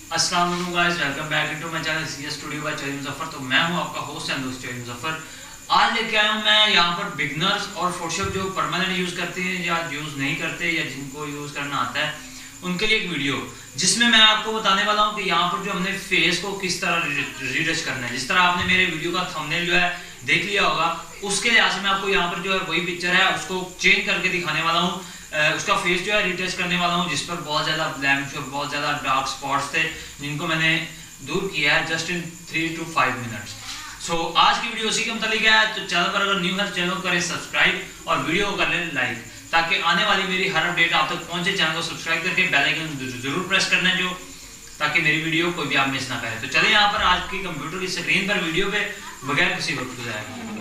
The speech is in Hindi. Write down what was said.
अस्सलाम वालेकुम guys, welcome back into my channel CS studio by Chaudhary Muzaffar. तो मैं हूं आपका होस्ट एंड दोस्त चौधरी मुजफ्फर। आज लेके आया हूं मैं यहां पर बिगनर्स और फोटोशॉप जो परमानेंट यूज करते हैं या यूज नहीं करते या जिनको यूज करना आता है उनके लिए एक वीडियो, जिसमें मैं आपको बताने वाला हूं कि यहाँ पर जो हमने फेस को किस तरह रीटच करना है। जिस तरह आपने मेरे वीडियो का थंबनेल जो है देख लिया होगा, उसके लिहाज से मैं आपको यहाँ पर जो है वही पिक्चर है उसको चेंज करके दिखाने वाला हूँ। उसका फेस जो है रिटच करने वाला हूँ, जिस पर बहुत ज़्यादा ब्लेमिश और बहुत ज़्यादा डार्क स्पॉट्स थे, जिनको मैंने दूर किया है जस्ट इन 3 to 5 मिनट्स। सो आज की वीडियो उसी के मुतालिक है। तो चैनल पर अगर न्यू है चैनल को करें सब्सक्राइब और वीडियो को कर लें लाइक, ताकि आने वाली मेरी हर अपडेट आप तक पहुंचे। चैनल को सब्सक्राइब करके बेल आइकन जरूर प्रेस करना जो, ताकि मेरी वीडियो कोई भी आप मिस ना करें। तो चलिए यहाँ पर आज की कंप्यूटर की स्क्रीन पर वीडियो पे बगैर किसी वक्त गुजारेंगे।